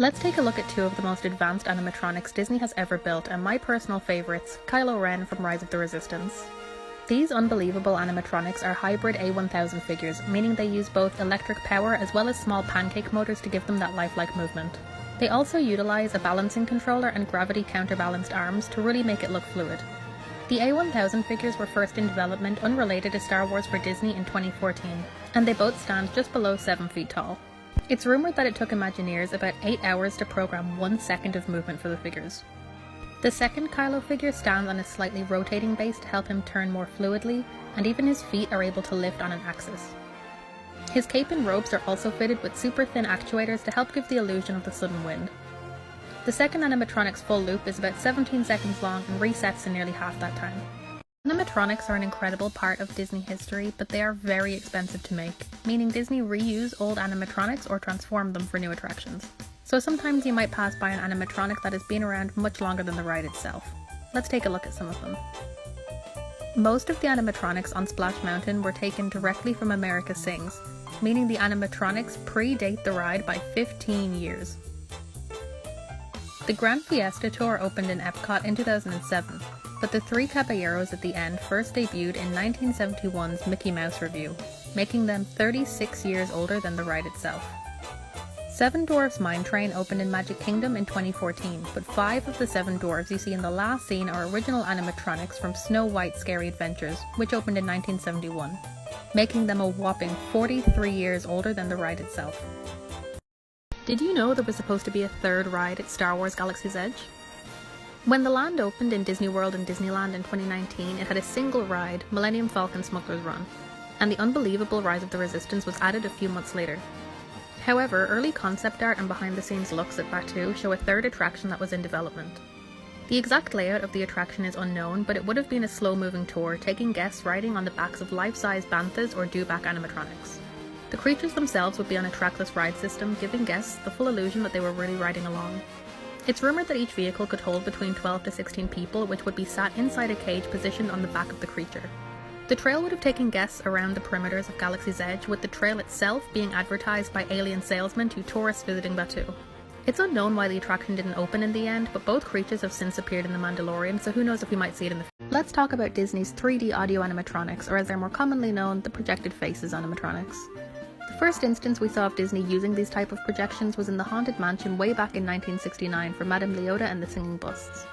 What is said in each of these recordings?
Let's take a look at two of the most advanced animatronics Disney has ever built, and my personal favourites, Kylo Ren from Rise of the Resistance. These unbelievable animatronics are hybrid A1000 figures, meaning they use both electric power as well as small pancake motors to give them that lifelike movement. They also utilise a balancing controller and gravity counterbalanced arms to really make it look fluid. The A1000 figures were first in development unrelated to Star Wars for Disney in 2014, and they both stand just below 7 feet tall. It's rumoured that it took Imagineers about 8 hours to program 1 second of movement for the figures. The second Kylo figure stands on a slightly rotating base to help him turn more fluidly, and even his feet are able to lift on an axis. His cape and robes are also fitted with super thin actuators to help give the illusion of the sudden wind. The second animatronic's full loop is about 17 seconds long and resets in nearly half that time. Animatronics are an incredible part of Disney history, but they are very expensive to make, meaning Disney reuse old animatronics or transform them for new attractions. So sometimes you might pass by an animatronic that has been around much longer than the ride itself. Let's take a look at some of them. Most of the animatronics on Splash Mountain were taken directly from America Sings, meaning the animatronics predate the ride by 15 years. The Grand Fiesta Tour opened in Epcot in 2007, but the three caballeros at the end first debuted in 1971's Mickey Mouse Revue, making them 36 years older than the ride itself. Seven Dwarfs Mine Train opened in Magic Kingdom in 2014, but 5 of the 7 dwarves you see in the last scene are original animatronics from Snow White's Scary Adventures, which opened in 1971, making them a whopping 43 years older than the ride itself. Did you know there was supposed to be a third ride at Star Wars Galaxy's Edge? When the land opened in Disney World and Disneyland in 2019, it had a single ride, Millennium Falcon Smuggler's Run, and the unbelievable Rise of the Resistance was added a few months later. However, early concept art and behind-the-scenes looks at Batuu show a third attraction that was in development. The exact layout of the attraction is unknown, but it would have been a slow-moving tour, taking guests riding on the backs of life-size banthas or dewback animatronics. The creatures themselves would be on a trackless ride system, giving guests the full illusion that they were really riding along. It's rumoured that each vehicle could hold between 12 to 16 people, which would be sat inside a cage positioned on the back of the creature. The trail would have taken guests around the perimeters of Galaxy's Edge, with the trail itself being advertised by alien salesmen to tourists visiting Batuu. It's unknown why the attraction didn't open in the end, but both creatures have since appeared in The Mandalorian, so who knows if we might see it in the future. Let's talk about Disney's 3D audio animatronics, or as they're more commonly known, the projected faces animatronics. The first instance we saw of Disney using these type of projections was in the Haunted Mansion way back in 1969 for Madame Leota and the Singing Busts.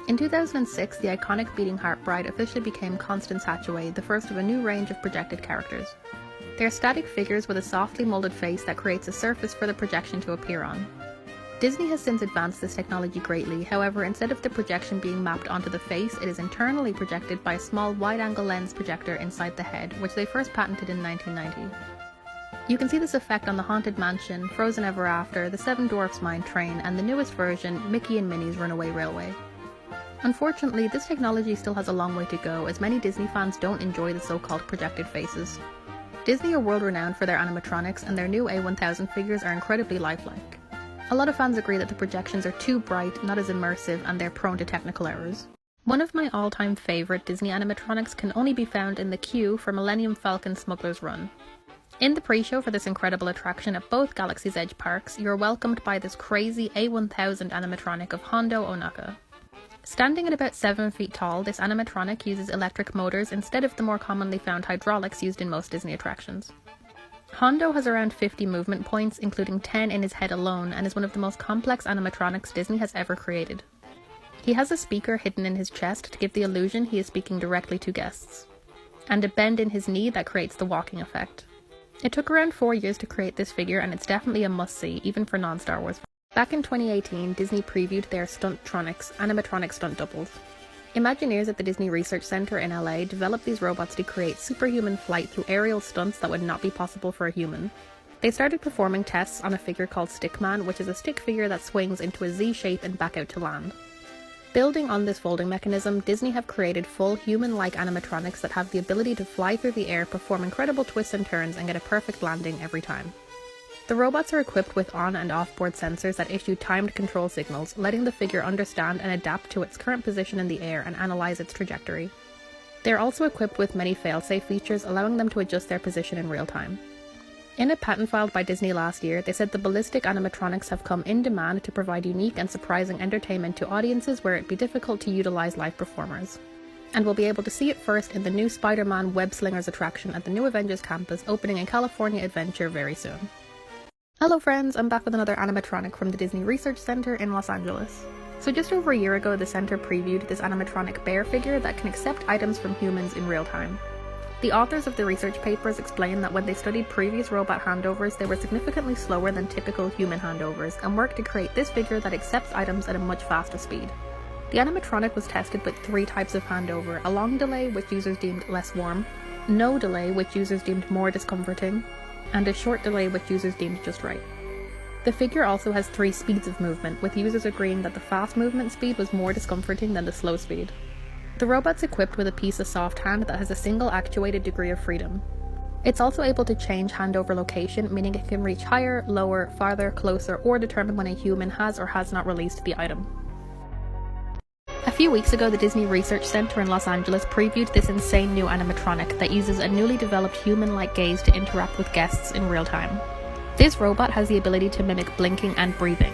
In 2006, the iconic Beating Heart Bride officially became Constance Hatchaway, the first of a new range of projected characters. They are static figures with a softly moulded face that creates a surface for the projection to appear on. Disney has since advanced this technology greatly, however, instead of the projection being mapped onto the face, it is internally projected by a small wide-angle lens projector inside the head, which they first patented in 1990. You can see this effect on the Haunted Mansion, Frozen Ever After, the Seven Dwarfs Mine Train, and the newest version, Mickey and Minnie's Runaway Railway. Unfortunately, this technology still has a long way to go, as many Disney fans don't enjoy the so-called projected faces. Disney are world-renowned for their animatronics, and their new A1000 figures are incredibly lifelike. A lot of fans agree that the projections are too bright, not as immersive, and they're prone to technical errors. One of my all-time favourite Disney animatronics can only be found in the queue for Millennium Falcon Smuggler's Run. In the pre-show for this incredible attraction at both Galaxy's Edge parks, you're welcomed by this crazy A1000 animatronic of Hondo Ohnaka. Standing at about 7 feet tall, this animatronic uses electric motors instead of the more commonly found hydraulics used in most Disney attractions. Hondo has around 50 movement points, including 10 in his head alone, and is one of the most complex animatronics Disney has ever created. He has a speaker hidden in his chest to give the illusion he is speaking directly to guests, and a bend in his knee that creates the walking effect. It took around 4 years to create this figure, and it's definitely a must-see, even for non-Star Wars fans. Back in 2018, Disney previewed their Stuntronics, animatronic stunt doubles. Imagineers at the Disney Research Center in LA developed these robots to create superhuman flight through aerial stunts that would not be possible for a human. They started performing tests on a figure called Stickman, which is a stick figure that swings into a Z shape and back out to land. Building on this folding mechanism, Disney have created full human-like animatronics that have the ability to fly through the air, perform incredible twists and turns, and get a perfect landing every time. The robots are equipped with on- and off-board sensors that issue timed control signals, letting the figure understand and adapt to its current position in the air and analyze its trajectory. They are also equipped with many fail-safe features, allowing them to adjust their position in real time. In a patent filed by Disney last year, they said the ballistic animatronics have come in demand to provide unique and surprising entertainment to audiences where it'd be difficult to utilize live performers. And we'll be able to see it first in the new Spider-Man Web Slingers attraction at the new Avengers campus opening in California Adventure very soon. Hello friends, I'm back with another animatronic from the Disney Research Center in Los Angeles. So just over a year ago, the center previewed this animatronic bear figure that can accept items from humans in real time. The authors of the research papers explained that when they studied previous robot handovers, they were significantly slower than typical human handovers and worked to create this figure that accepts items at a much faster speed. The animatronic was tested with 3 types of handover: a long delay, which users deemed less warm, no delay, which users deemed more discomforting, and a short delay, which users deemed just right. The figure also has 3 speeds of movement, with users agreeing that the fast movement speed was more discomforting than the slow speed. The robot's equipped with a piece of soft hand that has a single actuated degree of freedom. It's also able to change handover location, meaning it can reach higher, lower, farther, closer, or determine when a human has or has not released the item. A few weeks ago, the Disney Research Center in Los Angeles previewed this insane new animatronic that uses a newly developed human-like gaze to interact with guests in real time. This robot has the ability to mimic blinking and breathing.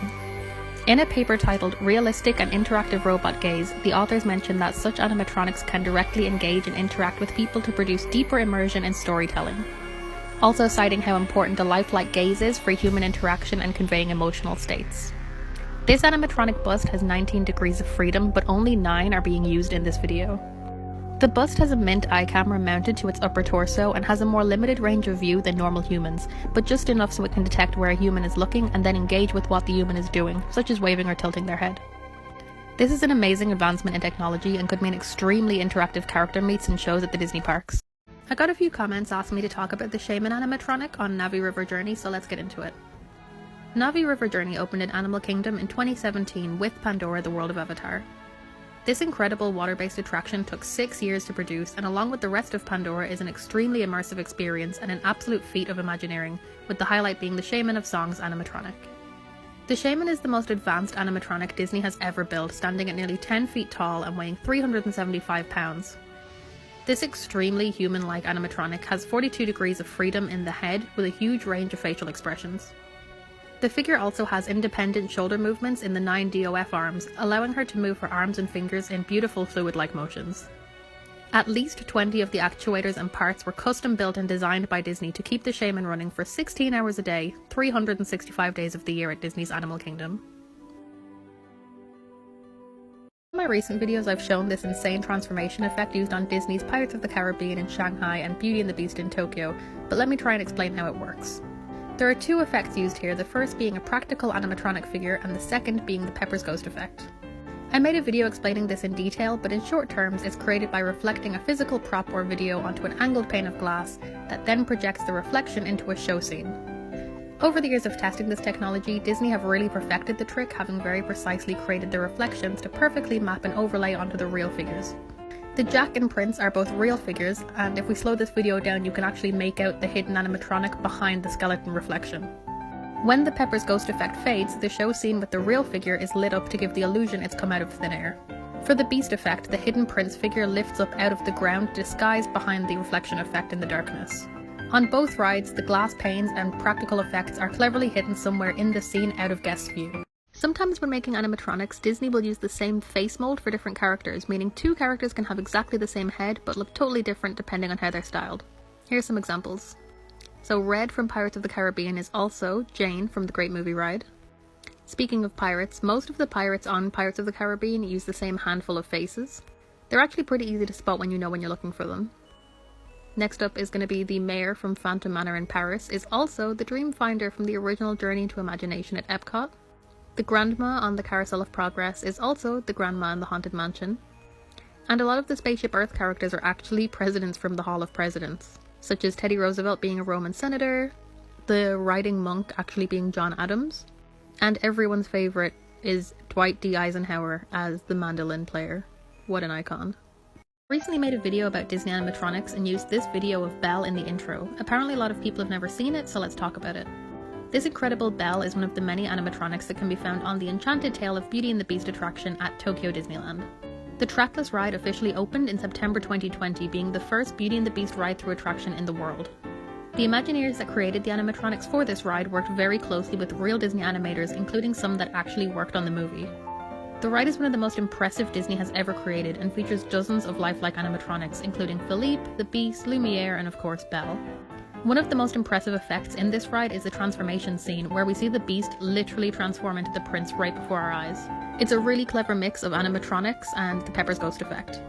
In a paper titled Realistic and Interactive Robot Gaze, the authors mentioned that such animatronics can directly engage and interact with people to produce deeper immersion in storytelling. Also citing how important a lifelike gaze is for human interaction and conveying emotional states. This animatronic bust has 19 degrees of freedom, but only 9 are being used in this video. The bust has a mint eye camera mounted to its upper torso and has a more limited range of view than normal humans, but just enough so it can detect where a human is looking and then engage with what the human is doing, such as waving or tilting their head. This is an amazing advancement in technology and could mean extremely interactive character meets and shows at the Disney parks. I got a few comments asking me to talk about the Shaman animatronic on Navi River Journey, so let's get into it. Navi River Journey opened in Animal Kingdom in 2017 with Pandora: The World of Avatar. This incredible water-based attraction took 6 years to produce, and along with the rest of Pandora is an extremely immersive experience and an absolute feat of Imagineering, with the highlight being the Shaman of Songs animatronic. The Shaman is the most advanced animatronic Disney has ever built, standing at nearly 10 feet tall and weighing 375 pounds. This extremely human-like animatronic has 42 degrees of freedom in the head with a huge range of facial expressions. The figure also has independent shoulder movements in the 9 DOF arms, allowing her to move her arms and fingers in beautiful fluid-like motions. At least 20 of the actuators and parts were custom built and designed by Disney to keep the Shaman running for 16 hours a day, 365 days of the year at Disney's Animal Kingdom. In my recent videos I've shown this insane transformation effect used on Disney's Pirates of the Caribbean in Shanghai and Beauty and the Beast in Tokyo, but let me try and explain how it works. There are 2 effects used here, the first being a practical animatronic figure and the second being the Pepper's Ghost effect. I made a video explaining this in detail, but in short terms it's created by reflecting a physical prop or video onto an angled pane of glass that then projects the reflection into a show scene. Over the years of testing this technology, Disney have really perfected the trick, having very precisely created the reflections to perfectly map and overlay onto the real figures. The Jack and Prince are both real figures, and if we slow this video down you can actually make out the hidden animatronic behind the skeleton reflection. When the Pepper's Ghost effect fades, the show scene with the real figure is lit up to give the illusion it's come out of thin air. For the Beast effect, the hidden Prince figure lifts up out of the ground, disguised behind the reflection effect in the darkness. On both rides, the glass panes and practical effects are cleverly hidden somewhere in the scene out of guest view. Sometimes when making animatronics, Disney will use the same face mold for different characters, meaning 2 characters can have exactly the same head but look totally different depending on how they're styled. Here's some examples. So Red from Pirates of the Caribbean is also Jane from the Great Movie Ride. Speaking of pirates, most of the pirates on Pirates of the Caribbean use the same handful of faces. They're actually pretty easy to spot when you know when you're looking for them. Next up is going to be the Mayor from Phantom Manor in Paris, is also the Dreamfinder from the original Journey to Imagination at Epcot. The Grandma on the Carousel of Progress is also the Grandma in the Haunted Mansion. And a lot of the Spaceship Earth characters are actually presidents from the Hall of Presidents, such as Teddy Roosevelt being a Roman senator, the Riding Monk actually being John Adams, and everyone's favourite is Dwight D. Eisenhower as the mandolin player. What an icon. I recently made a video about Disney animatronics and used this video of Belle in the intro. Apparently a lot of people have never seen it, so let's talk about it. This incredible Belle is one of the many animatronics that can be found on the Enchanted Tale of Beauty and the Beast attraction at Tokyo Disneyland. The trackless ride officially opened in September 2020, being the first Beauty and the Beast ride-through attraction in the world. The Imagineers that created the animatronics for this ride worked very closely with real Disney animators, including some that actually worked on the movie. The ride is one of the most impressive Disney has ever created and features dozens of lifelike animatronics, including Philippe, the Beast, Lumiere, and of course Belle. One of the most impressive effects in this ride is the transformation scene, where we see the Beast literally transform into the prince right before our eyes. It's a really clever mix of animatronics and the Pepper's Ghost effect.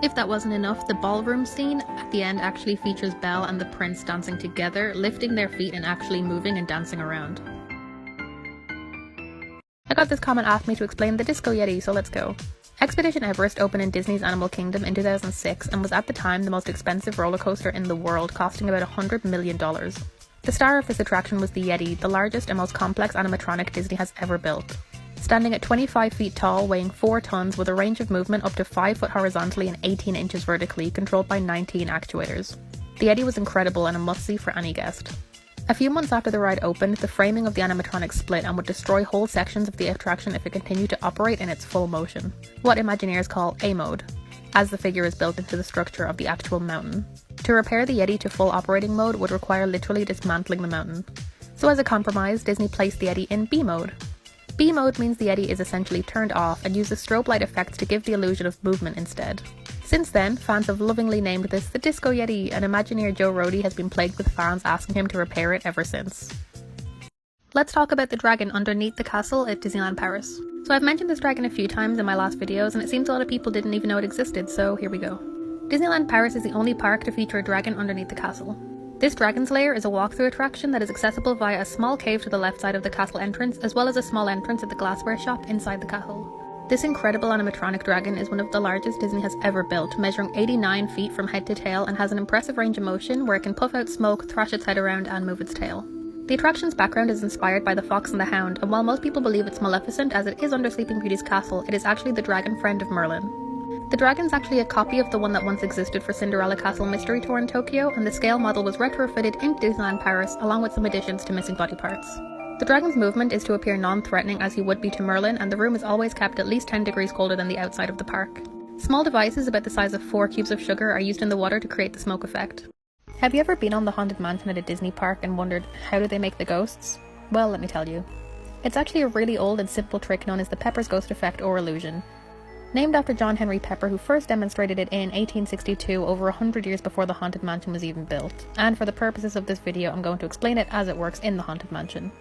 If that wasn't enough, the ballroom scene at the end actually features Belle and the prince dancing together, lifting their feet and actually moving and dancing around. I got this comment asked me to explain the Disco Yeti, so let's go. Expedition Everest opened in Disney's Animal Kingdom in 2006 and was at the time the most expensive roller coaster in the world, costing about $100 million. The star of this attraction was the Yeti, the largest and most complex animatronic Disney has ever built. Standing at 25 feet tall, weighing 4 tons, with a range of movement up to 5 foot horizontally and 18 inches vertically, controlled by 19 actuators. The Yeti was incredible and a must-see for any guest. A few months after the ride opened, the framing of the animatronic split and would destroy whole sections of the attraction if it continued to operate in its full motion, what Imagineers call A-mode, as the figure is built into the structure of the actual mountain. To repair the Yeti to full operating mode would require literally dismantling the mountain. So as a compromise, Disney placed the Yeti in B-mode. B-mode means the Yeti is essentially turned off and uses strobe light effects to give the illusion of movement instead. Since then, fans have lovingly named this the Disco Yeti, and Imagineer Joe Rohde has been plagued with fans asking him to repair it ever since. Let's talk about the dragon underneath the castle at Disneyland Paris. So I've mentioned this dragon a few times in my last videos, and it seems a lot of people didn't even know it existed, so here we go. Disneyland Paris is the only park to feature a dragon underneath the castle. This Dragon's Lair is a walkthrough attraction that is accessible via a small cave to the left side of the castle entrance, as well as a small entrance at the glassware shop inside the castle. This incredible animatronic dragon is one of the largest Disney has ever built, measuring 89 feet from head to tail, and has an impressive range of motion where it can puff out smoke, thrash its head around, and move its tail. The attraction's background is inspired by the Fox and the Hound, and while most people believe it's Maleficent as it is under Sleeping Beauty's castle, it is actually the dragon friend of Merlin. The dragon's actually a copy of the one that once existed for Cinderella Castle Mystery Tour in Tokyo, and the scale model was retrofitted into Disneyland Paris along with some additions to missing body parts. The dragon's movement is to appear non-threatening as he would be to Merlin, and the room is always kept at least 10 degrees colder than the outside of the park. Small devices about the size of 4 cubes of sugar are used in the water to create the smoke effect. Have you ever been on the Haunted Mansion at a Disney park and wondered, how do they make the ghosts? Well, let me tell you. It's actually a really old and simple trick known as the Pepper's Ghost effect or illusion. Named after John Henry Pepper, who first demonstrated it in 1862, over 100 years before the Haunted Mansion was even built. And for the purposes of this video, I'm going to explain it as it works in the Haunted Mansion.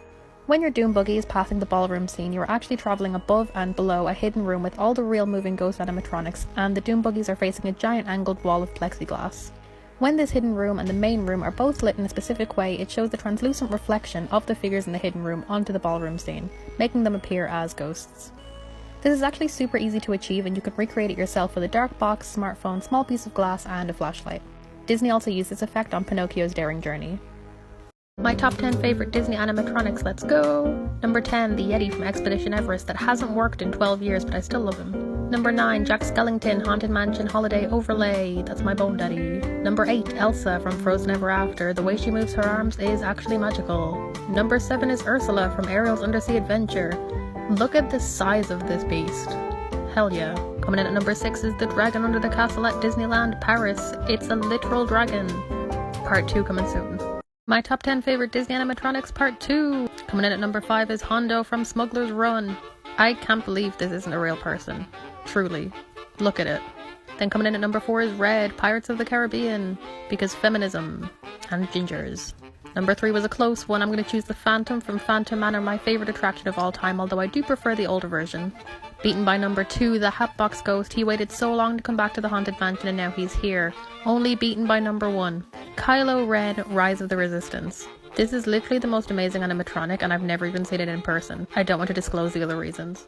When your Doom Buggy is passing the ballroom scene, you are actually travelling above and below a hidden room with all the real moving ghost animatronics, and the Doom Buggies are facing a giant angled wall of plexiglass. When this hidden room and the main room are both lit in a specific way, it shows the translucent reflection of the figures in the hidden room onto the ballroom scene, making them appear as ghosts. This is actually super easy to achieve, and you can recreate it yourself with a dark box, smartphone, small piece of glass, and a flashlight. Disney also used this effect on Pinocchio's Daring Journey. My top 10 favourite Disney animatronics, let's go! Number 10, the Yeti from Expedition Everest that hasn't worked in 12 years, but I still love him. Number 9, Jack Skellington Haunted Mansion Holiday Overlay, that's my bone daddy. Number 8, Elsa from Frozen Ever After, the way she moves her arms is actually magical. Number 7 is Ursula from Ariel's Undersea Adventure. Look at the size of this beast. Hell yeah. Coming in at number 6 is the dragon under the castle at Disneyland Paris. It's a literal dragon. Part 2 coming soon. My top 10 favourite Disney animatronics Part 2. Coming in at number 5 is Hondo from Smuggler's Run. I can't believe this isn't a real person. Truly. Look at it. Then coming in at number 4 is Red, Pirates of the Caribbean. Because feminism. And gingers. Number 3 was a close one. I'm going to choose the Phantom from Phantom Manor, my favourite attraction of all time, although I do prefer the older version. Beaten by number 2, the Hatbox Ghost. He waited so long to come back to the Haunted Mansion and now he's here. Only beaten by number 1. Kylo Ren, Rise of the Resistance. This is literally the most amazing animatronic, and I've never even seen it in person. I don't want to disclose the other reasons.